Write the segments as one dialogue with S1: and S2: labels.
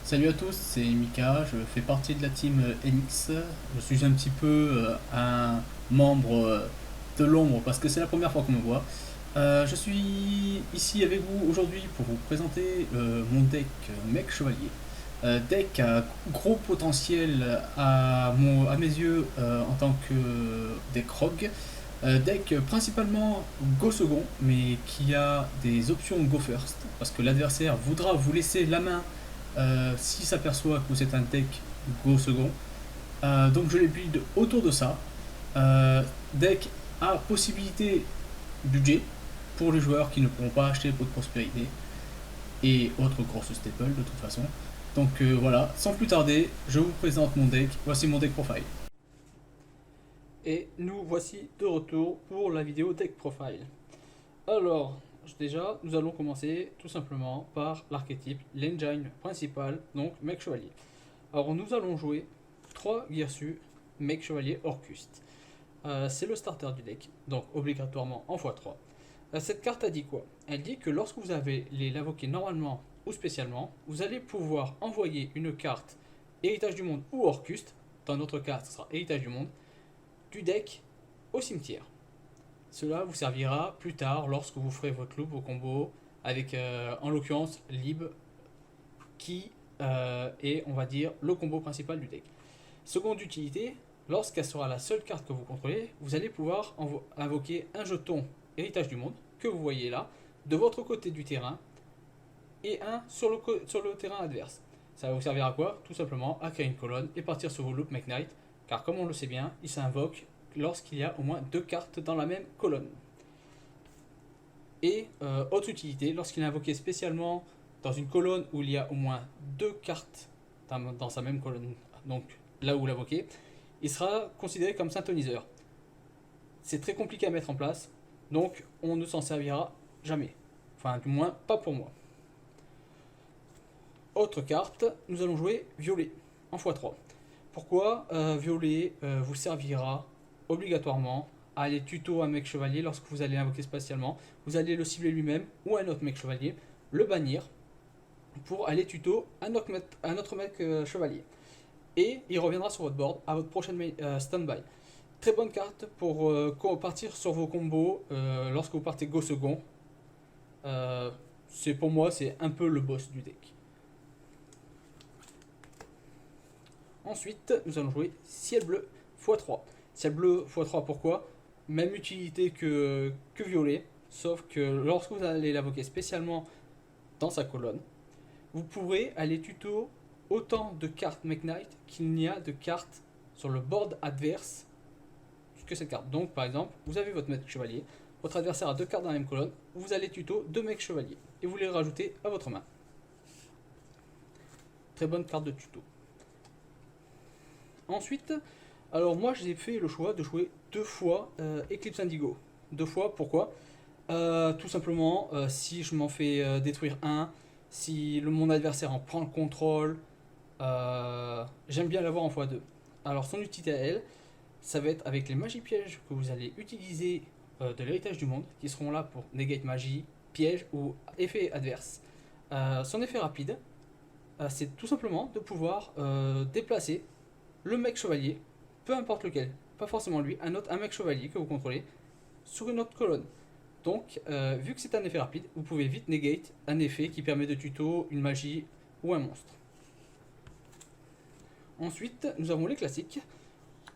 S1: Salut à tous, c'est Mika, je fais partie de la team Enix. Je suis un petit peu un membre de l'ombre parce que c'est la première fois qu'on me voit. Je suis ici avec vous aujourd'hui pour vous présenter mon deck Mec Chevalier. Deck à gros potentiel à mes yeux en tant que deck rogue. Deck principalement go second mais qui a des options go first parce que l'adversaire voudra vous laisser la main s'il s'aperçoit que vous êtes un deck go second. Donc je l'ai build autour de ça. Deck à possibilité budget pour les joueurs qui ne pourront pas acheter pot de prospérité et autres grosses staples de toute façon. Donc voilà, sans plus tarder, je vous présente mon deck. Voici mon deck profile.
S2: Et nous voici de retour pour la vidéo Deck Profile. Alors, déjà, nous allons commencer tout simplement par l'archétype, l'engine principal, donc Mec Chevalier. Alors, nous allons jouer 3 Girsu Mec Chevalier Orcuste. C'est le starter du deck, donc obligatoirement en x3. Cette carte a dit quoi? Elle dit que lorsque vous avez les l'invoquer normalement ou spécialement, vous allez pouvoir envoyer une carte Héritage du Monde ou Orcuste, dans notre cas ce sera Héritage du Monde, du deck au cimetière. Cela vous servira plus tard lorsque vous ferez votre loop au combo avec en l'occurrence Lib qui est on va dire le combo principal du deck. Seconde utilité, lorsqu'elle sera la seule carte que vous contrôlez, vous allez pouvoir invoquer un jeton Héritage du Monde que vous voyez là de votre côté du terrain et un sur le terrain adverse. Ça va vous servir à quoi? Tout simplement à créer une colonne et partir sur vos loop Make Knight, car comme on le sait bien, il s'invoque lorsqu'il y a au moins 2 cartes dans la même colonne. Et autre utilité, lorsqu'il est invoqué spécialement dans une colonne où il y a au moins 2 cartes dans sa même colonne, donc là où l'invoquer, il sera considéré comme synthoniseur. C'est très compliqué à mettre en place, donc on ne s'en servira jamais. Enfin, du moins, pas pour moi. Autre carte, nous allons jouer violet en x3. Pourquoi violet vous servira obligatoirement à aller tuto un mec chevalier lorsque vous allez l'invoquer spatialement. Vous allez le cibler lui-même ou un autre mec chevalier, le bannir pour aller tuto un autre mec chevalier. Et il reviendra sur votre board à votre prochaine stand-by. Très bonne carte pour partir sur vos combos lorsque vous partez go second. C'est pour moi, c'est un peu le boss du deck. Ensuite, nous allons jouer ciel bleu x3. Ciel bleu x3, pourquoi? Même utilité que violet, sauf que lorsque vous allez l'invoquer spécialement dans sa colonne, vous pourrez aller tuto autant de cartes Make Knight qu'il n'y a de cartes sur le board adverse que cette carte. Donc par exemple, vous avez votre mec chevalier, votre adversaire a 2 cartes dans la même colonne, vous allez tuto 2 mecs chevaliers et vous les rajoutez à votre main. Très bonne carte de tuto. Ensuite, alors moi j'ai fait le choix de jouer 2 fois Eclipse Indigo. 2 fois, pourquoi? Tout simplement, si je m'en fais détruire un, si mon adversaire en prend le contrôle, j'aime bien l'avoir en x2. Alors son utilité à elle, ça va être avec les magies pièges que vous allez utiliser de l'héritage du monde, qui seront là pour negate magie, piège ou effet adverse. Son effet rapide, c'est tout simplement de pouvoir déplacer le mec chevalier, peu importe lequel, pas forcément lui, un mec chevalier que vous contrôlez, sur une autre colonne. Donc, vu que c'est un effet rapide, vous pouvez vite negate un effet qui permet de tuto une magie ou un monstre. Ensuite, nous avons les classiques.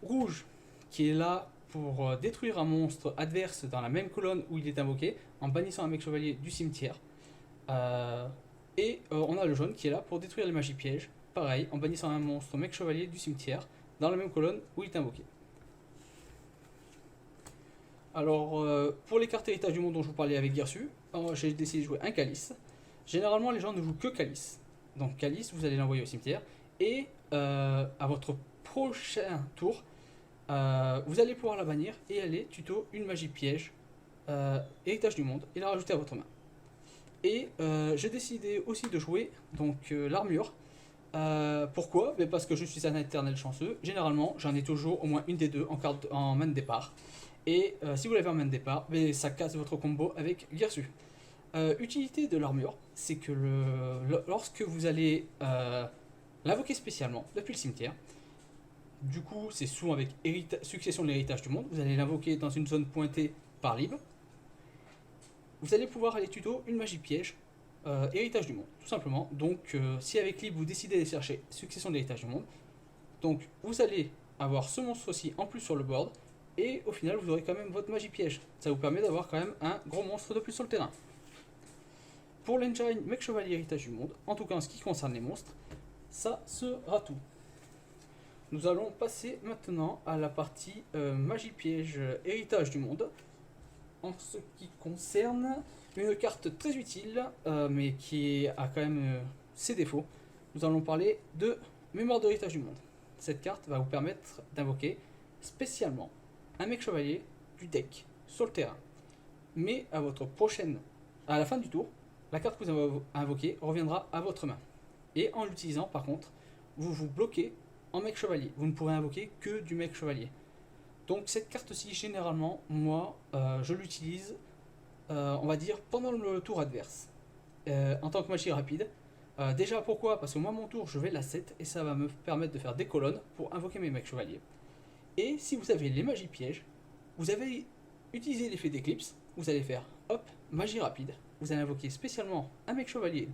S2: Rouge, qui est là pour détruire un monstre adverse dans la même colonne où il est invoqué, en bannissant un mec chevalier du cimetière. On a le jaune qui est là pour détruire les magies pièges, pareil, en bannissant un monstre mec chevalier du cimetière, dans la même colonne où il est invoqué. Alors, pour les cartes héritage du monde dont je vous parlais avec Girsu, j'ai décidé de jouer un calice. Généralement, les gens ne jouent que calice. Donc, calice, vous allez l'envoyer au cimetière. Et à votre prochain tour, vous allez pouvoir la bannir et aller tuto une magie piège, héritage du monde, et la rajouter à votre main. Et j'ai décidé aussi de jouer donc l'armure. Pourquoi? Parce que je suis un éternel chanceux. Généralement, j'en ai toujours au moins une des deux en main de départ. Et si vous l'avez en main de départ, ça casse votre combo avec Girsu. Utilité de l'armure, c'est que lorsque vous allez l'invoquer spécialement depuis le cimetière. Du coup, c'est souvent avec succession de l'héritage du monde. Vous allez l'invoquer dans une zone pointée par libre. Vous allez pouvoir aller tuto une magie piège, héritage du monde, tout simplement. Donc, si avec libre vous décidez de chercher succession de l'héritage du monde, donc vous allez avoir ce monstre-ci en plus sur le board, et au final vous aurez quand même votre magie piège. Ça vous permet d'avoir quand même un gros monstre de plus sur le terrain. Pour l'engine mec chevalier héritage du monde, en tout cas en ce qui concerne les monstres, ça sera tout. Nous allons passer maintenant à la partie magie piège héritage du monde. En ce qui concerne une carte très utile, mais qui a quand même ses défauts, nous allons parler de mémoire d'héritage du monde. Cette carte va vous permettre d'invoquer spécialement un mec chevalier du deck sur le terrain. Mais à la fin du tour, la carte que vous avez invoquée reviendra à votre main. Et en l'utilisant, par contre, vous vous bloquez en mec chevalier. Vous ne pourrez invoquer que du mec chevalier. Donc cette carte-ci, généralement, moi, je l'utilise, on va dire, pendant le tour adverse, en tant que magie rapide. Déjà, pourquoi? Parce que moi, mon tour, je vais la 7 et ça va me permettre de faire des colonnes pour invoquer mes mecs chevaliers. Et si vous avez les magies pièges, vous avez utilisé l'effet d'éclipse, vous allez faire, hop, magie rapide. Vous allez invoquer spécialement un mec chevalier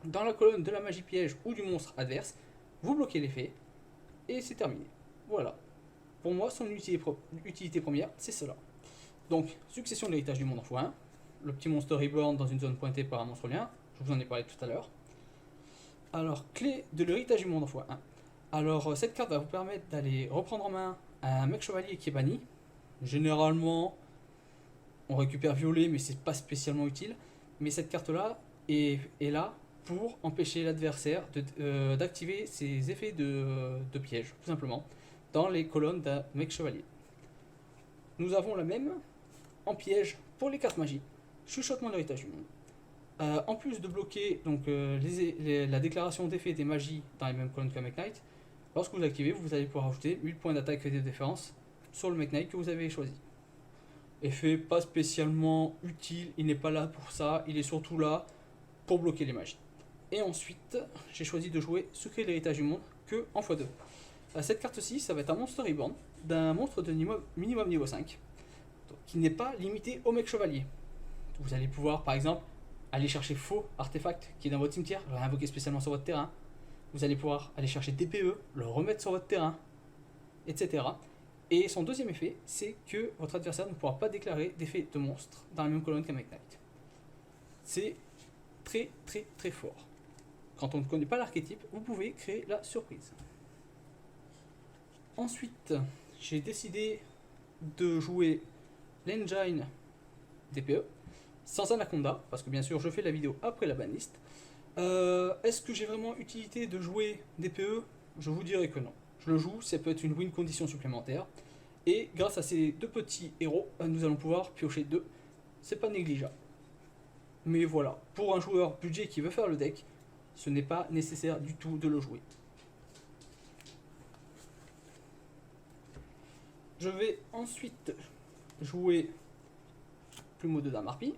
S2: dans la colonne de la magie piège ou du monstre adverse, vous bloquez l'effet, et c'est terminé. Voilà. Pour moi, son utilité première, c'est cela. Donc, succession de l'héritage du monde en x1, le petit monstre reborn dans une zone pointée par un monstre lien, je vous en ai parlé tout à l'heure. Alors, clé de l'héritage du monde en x1. Alors, cette carte va vous permettre d'aller reprendre en main un mec chevalier qui est banni. Généralement, on récupère violet, mais c'est pas spécialement utile. Mais cette carte-là est là pour empêcher l'adversaire d'activer ses effets de piège, tout simplement, dans les colonnes d'un mec chevalier. Nous avons la même en piège pour les cartes magie, chuchotement de l'héritage du monde. En plus de bloquer donc, la déclaration d'effet des magies dans les mêmes colonnes qu'un Mech Knight, lorsque vous l'activez, vous allez pouvoir ajouter 1000 points d'attaque et de défense sur le Mech Knight que vous avez choisi. Effet pas spécialement utile, il n'est pas là pour ça, il est surtout là pour bloquer les magies. Et ensuite, j'ai choisi de jouer Secret de l'héritage du monde que en x2. Cette carte-ci, ça va être un monstre reborn d'un monstre de minimum niveau 5, donc, qui n'est pas limité au mec chevalier. Vous allez pouvoir, par exemple, aller chercher faux artefact qui est dans votre cimetière, le réinvoquer spécialement sur votre terrain. Vous allez pouvoir aller chercher DPE, le remettre sur votre terrain, etc. Et son deuxième effet, c'est que votre adversaire ne pourra pas déclarer d'effet de monstre dans la même colonne qu'un Mech Knight. C'est très très très fort. Quand on ne connaît pas l'archétype, vous pouvez créer la surprise. Ensuite, j'ai décidé de jouer l'engine DPE sans Anaconda, parce que bien sûr je fais la vidéo après la banlist. Est-ce que j'ai vraiment utilité de jouer DPE? Je vous dirais que non. Je le joue, ça peut être une win condition supplémentaire. Et grâce à ces deux petits héros, nous allons pouvoir piocher 2. C'est pas négligeable. Mais voilà, pour un joueur budget qui veut faire le deck, ce n'est pas nécessaire du tout de le jouer. Je vais ensuite jouer Plumeau de Dame Harpie.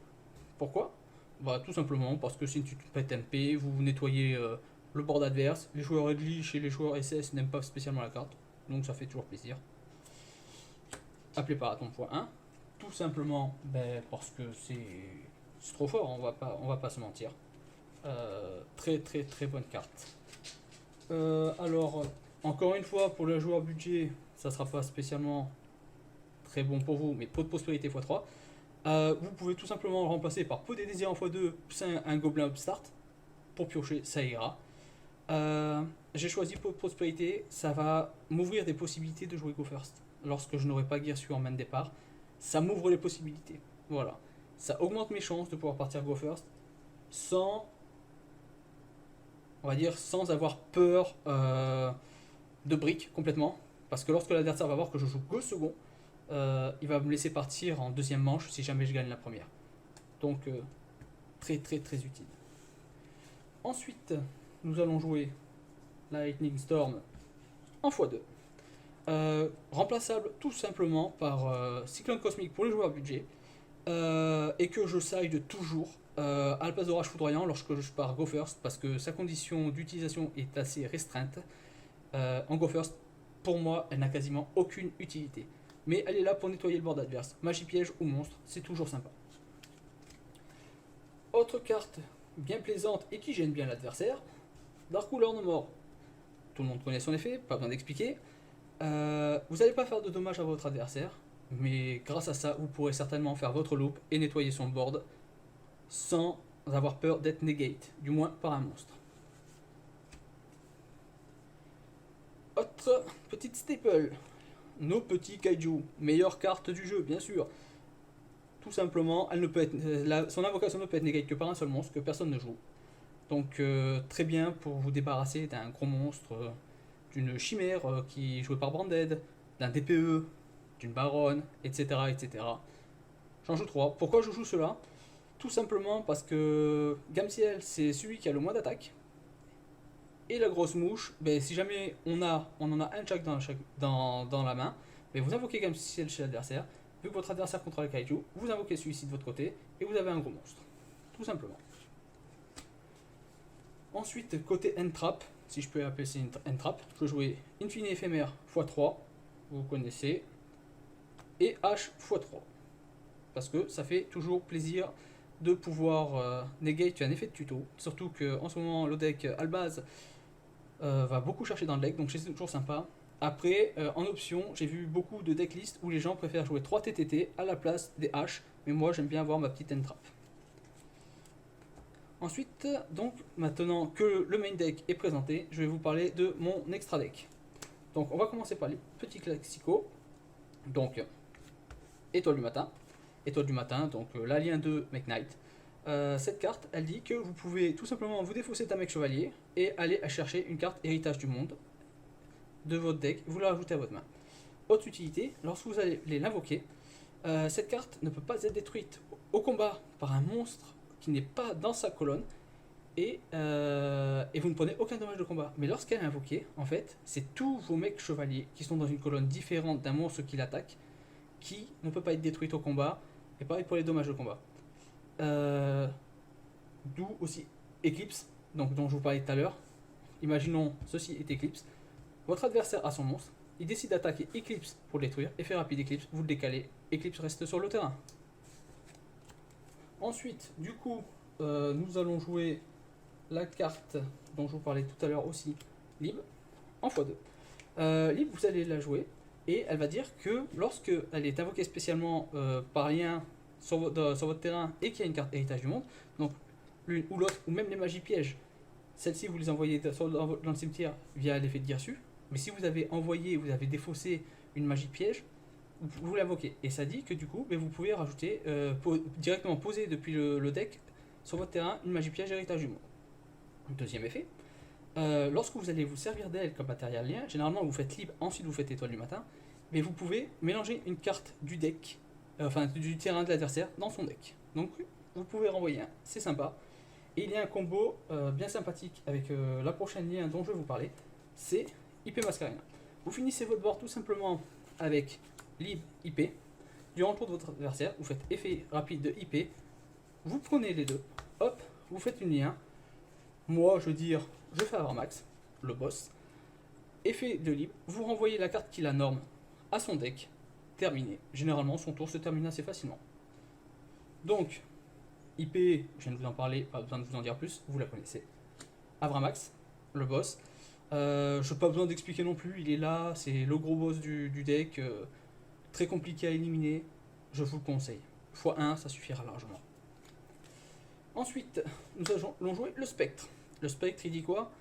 S2: Pourquoi? Bah, tout simplement parce que c'est une pète MP, vous nettoyez le board adverse. Les joueurs Edlich et les joueurs SS n'aiment pas spécialement la carte, donc ça fait toujours plaisir. Appelé par Atom x1, tout simplement parce que c'est trop fort, on va pas se mentir. Très très très bonne carte. Alors, encore une fois, pour le joueur budget, ça sera pas spécialement très bon pour vous, mais pot de prospérité x3. Vous pouvez tout simplement le remplacer par pot des désirs en x2 plus un gobelin upstart pour piocher, ça ira. J'ai choisi pot de prospérité, ça va m'ouvrir des possibilités de jouer Go First. Lorsque je n'aurai pas Girsu en main de départ, ça m'ouvre les possibilités. Voilà, ça augmente mes chances de pouvoir partir Go First sans, on va dire, sans avoir peur de briques complètement. Parce que lorsque l'adversaire va voir que je joue Go second, il va me laisser partir en deuxième manche si jamais je gagne la première. Donc très très très utile. Ensuite, nous allons jouer Lightning Storm en x2. Remplaçable tout simplement par Cyclone Cosmique pour les joueurs budget. Et que je side toujours à la place d'orage foudroyant lorsque je pars Go First, parce que sa condition d'utilisation est assez restreinte. En Go First, pour moi, elle n'a quasiment aucune utilité. Mais elle est là pour nettoyer le board adverse. Magie piège ou monstre, c'est toujours sympa. Autre carte bien plaisante et qui gêne bien l'adversaire, Darkoul No More. Tout le monde connaît son effet, pas besoin d'expliquer. Vous n'allez pas faire de dommages à votre adversaire, mais grâce à ça, vous pourrez certainement faire votre loop et nettoyer son board sans avoir peur d'être negate, du moins par un monstre. Autre petite staple, nos petits kaiju, meilleure carte du jeu, bien sûr. Tout simplement, elle ne peut être, son invocation ne peut être negate que par un seul monstre que personne ne joue. Donc très bien pour vous débarrasser d'un gros monstre, d'une chimère qui est jouée par Branded, d'un DPE, d'une baronne, etc. etc. J'en joue 3. Pourquoi je joue cela? Tout simplement parce que Gamciel, c'est celui qui a le moins d'attaque. Et la grosse mouche, ben, si jamais on en a un chaque dans la main, ben, vous invoquez Gamciel chez l'adversaire. Vu que votre adversaire contrôle le kaiju, vous invoquez celui-ci de votre côté et vous avez un gros monstre. Tout simplement. Ensuite, côté N-Trap, si je peux appeler ça une N-Trap, je peux jouer Infini éphémère x3, vous connaissez, et H x3. Parce que ça fait toujours plaisir de pouvoir negate un effet de tuto. Surtout qu'en ce moment, le deck Albaz va beaucoup chercher dans le deck, donc c'est toujours sympa. Après, en option, j'ai vu beaucoup de decklists où les gens préfèrent jouer 3 TTT à la place des H, mais moi j'aime bien avoir ma petite N-Trap. Ensuite, donc, maintenant que le main deck est présenté, je vais vous parler de mon extra deck. Donc, on va commencer par les petits classicos. Donc, Étoile du matin, donc l'alien de Mech Knight. Cette carte, elle dit que vous pouvez tout simplement vous défausser d'un mec chevalier et aller chercher une carte héritage du monde de votre deck, vous la rajoutez à votre main. Autre utilité, lorsque vous allez l'invoquer, cette carte ne peut pas être détruite au combat par un monstre qui n'est pas dans sa colonne et vous ne prenez aucun dommage de combat. Mais lorsqu'elle est invoquée, en fait, c'est tous vos mecs chevaliers qui sont dans une colonne différente d'un monstre qui l'attaque qui ne peut pas être détruite au combat, et pareil pour les dommages de combat. D'où aussi Eclipse, donc, dont je vous parlais tout à l'heure. Imaginons ceci est Eclipse. Votre adversaire a son monstre, il décide d'attaquer Eclipse pour le détruire, effet rapide Eclipse, vous le décalez, Eclipse reste sur le terrain. Ensuite, du coup, nous allons jouer la carte dont je vous parlais tout à l'heure aussi, Lib, en x2. Lib, vous allez la jouer, et elle va dire que lorsque elle est invoquée spécialement par lien sur votre terrain et qu'il y a une carte héritage du monde, donc l'une ou l'autre, ou même les magies pièges, celles-ci vous les envoyez dans le cimetière via l'effet de Girsu, mais si vous avez envoyé, vous avez défaussé une magie piège, vous l'invoquez. Et ça dit que du coup, vous pouvez rajouter, directement poser depuis le deck sur votre terrain une magie piège héritage du monde. Deuxième effet, lorsque vous allez vous servir d'elle comme matériel lien, généralement vous faites libre, ensuite vous faites étoile du matin, mais vous pouvez mélanger une carte du deck, du terrain de l'adversaire dans son deck. Donc vous pouvez renvoyer un, c'est sympa. Et il y a un combo bien sympathique avec la prochaine lien dont je vais vous parler, c'est IP Mascarena. Vous finissez votre board tout simplement avec Lib IP. Durant le tour de votre adversaire, vous faites effet rapide de IP, vous prenez les deux, hop, vous faites une lien. Moi, je veux dire, je fais Avramax, le boss. Effet de Lib, vous renvoyez la carte qui la norme à son deck, terminé. Généralement, son tour se termine assez facilement. Donc, IP, je viens de vous en parler, pas besoin de vous en dire plus, vous la connaissez. Avramax, le boss. Je n'ai pas besoin d'expliquer non plus, il est là, c'est le gros boss du deck, très compliqué à éliminer, je vous le conseille. x1, ça suffira largement. Ensuite, nous allons jouer le spectre. Le spectre, il dit quoi?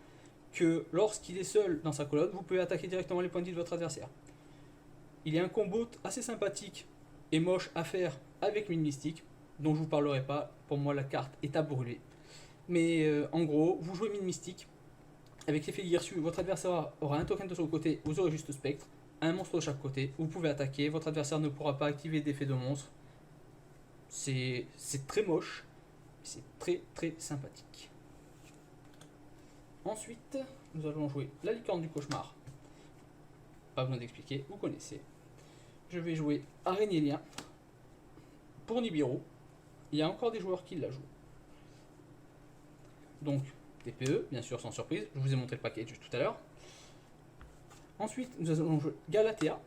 S2: Que lorsqu'il est seul dans sa colonne, vous pouvez attaquer directement les points de vie de votre adversaire. Il y a un combo assez sympathique et moche à faire avec Mine Mystique, dont je ne vous parlerai pas, pour moi la carte est à brûler. Mais en gros, vous jouez Mine Mystique, avec l'effet Girsu, votre adversaire aura un token de son côté, vous aurez juste spectre, un monstre de chaque côté, vous pouvez attaquer, votre adversaire ne pourra pas activer d'effet de monstre. C'est très moche, c'est très très sympathique. Ensuite, nous allons jouer la licorne du cauchemar. Pas besoin d'expliquer, vous connaissez. Je vais jouer Araignée Lien pour Nibiru. Il y a encore des joueurs qui la jouent. donc TPE, bien sûr sans surprise, je vous ai montré le package tout à l'heure. Ensuite, nous allons jouer Galatea.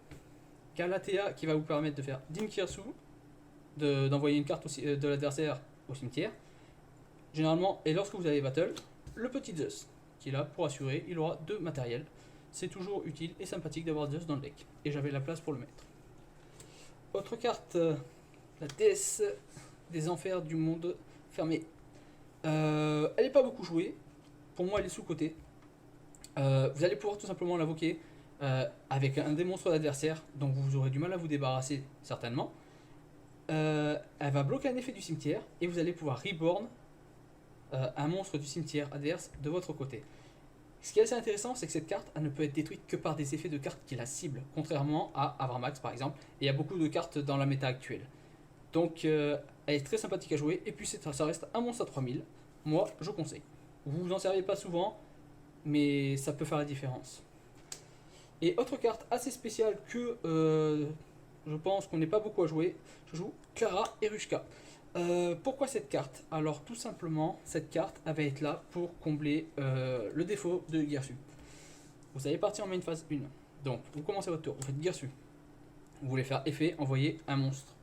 S2: Galatea qui va vous permettre de faire Dimkirsu, d'envoyer une carte de l'adversaire au cimetière. Généralement, et lorsque vous avez battle, le petit Zeus, qui est là pour assurer, il aura 2 matériels. C'est toujours utile et sympathique d'avoir Zeus dans le deck. Et j'avais la place pour le mettre. Autre carte, la déesse des enfers du monde fermé. Elle n'est pas beaucoup jouée. Pour moi, elle est sous-cotée. Vous allez pouvoir tout simplement l'invoquer avec un des monstres d'adversaire, donc vous aurez du mal à vous débarrasser certainement. Elle va bloquer un effet du cimetière et vous allez pouvoir reborn un monstre du cimetière adverse de votre côté. Ce qui est assez intéressant, c'est que cette carte elle ne peut être détruite que par des effets de cartes qui la ciblent, contrairement à Avramax par exemple, et il y a beaucoup de cartes dans la méta actuelle. Donc elle est très sympathique à jouer, et puis ça reste un monstre à 3000, moi je conseille. Vous vous en servez pas souvent, mais ça peut faire la différence. Et autre carte assez spéciale que je pense qu'on n'est pas beaucoup à jouer, je joue Clara Erushka. Pourquoi cette carte? Alors tout simplement, cette carte elle va être là pour combler le défaut de Girsu. Vous allez partir en main phase 1, donc vous commencez votre tour, vous faites Girsu. Vous voulez faire effet, envoyer un monstre,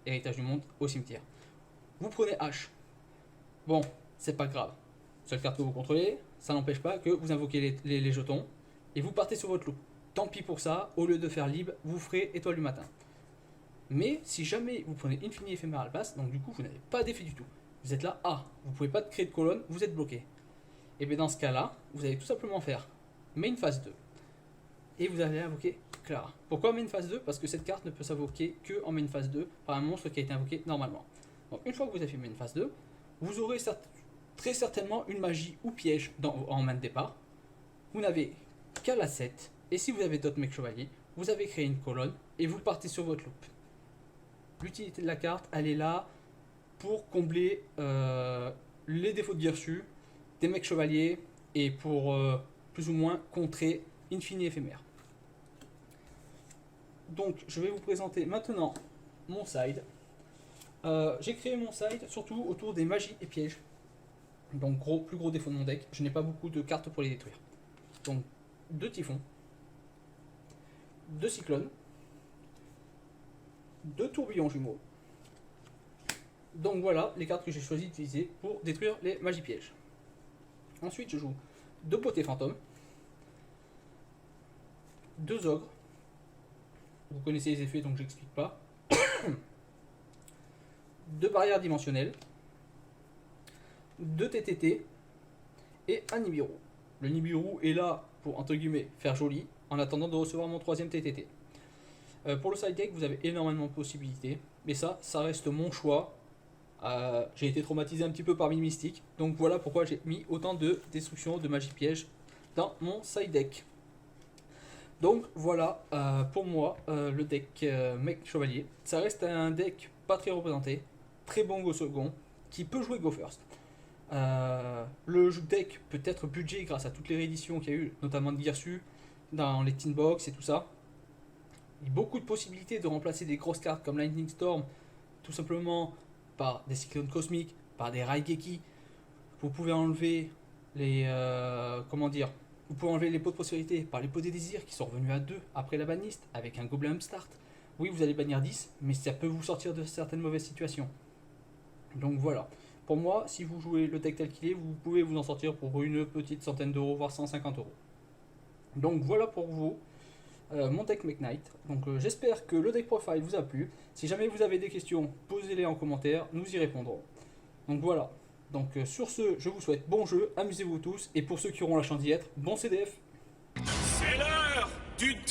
S2: héritage du monde, au cimetière. Vous prenez H. Bon, c'est pas grave. Seule carte que vous contrôlez, ça n'empêche pas que vous invoquez les jetons et vous partez sur votre loup. Tant pis pour ça, au lieu de faire libre, vous ferez étoile du matin. Mais si jamais vous prenez Infini Éphéméral passe, donc du coup vous n'avez pas d'effet du tout. Vous êtes là, vous pouvez pas créer de colonne, vous êtes bloqué. Et bien dans ce cas-là, vous allez tout simplement faire main phase 2. Et vous allez invoquer Clara. Pourquoi main phase 2? Parce que cette carte ne peut s'invoquer que en main phase 2 par un monstre qui a été invoqué normalement. Donc une fois que vous avez fait main phase 2, vous aurez très certainement une magie ou piège en main de départ. Vous n'avez qu'à la 7. Et si vous avez d'autres mecs chevaliers, vous avez créé une colonne et vous partez sur votre loupe. L'utilité de la carte, elle est là pour combler les défauts de Girsu, des mecs chevaliers et pour plus ou moins contrer Infini Éphémère. Donc je vais vous présenter maintenant mon side. J'ai créé mon side surtout autour des magies et pièges. Donc plus gros défaut de mon deck, je n'ai pas beaucoup de cartes pour les détruire. Donc 2 typhons, 2 cyclones, 2 tourbillons jumeaux. Donc voilà les cartes que j'ai choisi d'utiliser pour détruire les magies pièges. Ensuite je joue 2 potées fantômes, 2 ogres. Vous connaissez les effets donc j'explique pas. 2 barrières dimensionnelles, 2 TTT et un Nibiru. Le Nibiru est là pour entre guillemets faire joli en attendant de recevoir mon 3ème TTT. Pour le side deck, vous avez énormément de possibilités, mais ça reste mon choix. J'ai été traumatisé un petit peu par Mystique, donc voilà pourquoi j'ai mis autant de destruction de magie piège dans mon side deck. Donc voilà pour moi le deck mec chevalier. Ça reste un deck pas très représenté, très bon go second, qui peut jouer go first. Le deck peut être budget grâce à toutes les rééditions qu'il y a eu, notamment de Girsu, dans les Tin Box et tout ça. Il y a beaucoup de possibilités de remplacer des grosses cartes comme Lightning Storm, tout simplement par des cyclones cosmiques, par des Raigeki. Vous pouvez enlever les vous pouvez enlever les pots de prospérité par les pots des désirs qui sont revenus à 2 après la banlist avec un Goblin Upstart. Oui, vous allez bannir 10, mais ça peut vous sortir de certaines mauvaises situations. Donc voilà. Pour moi, si vous jouez le deck tel qu'il est, vous pouvez vous en sortir pour une petite centaine d'euros, voire 150 euros. Donc voilà pour vous, mon deck Mech Knight. Donc j'espère que le deck profile vous a plu. Si jamais vous avez des questions, posez-les en commentaire, nous y répondrons. Donc voilà. Donc sur ce, je vous souhaite bon jeu, amusez-vous tous, et pour ceux qui auront la chance d'y être, bon CDF.
S3: C'est l'heure du duel.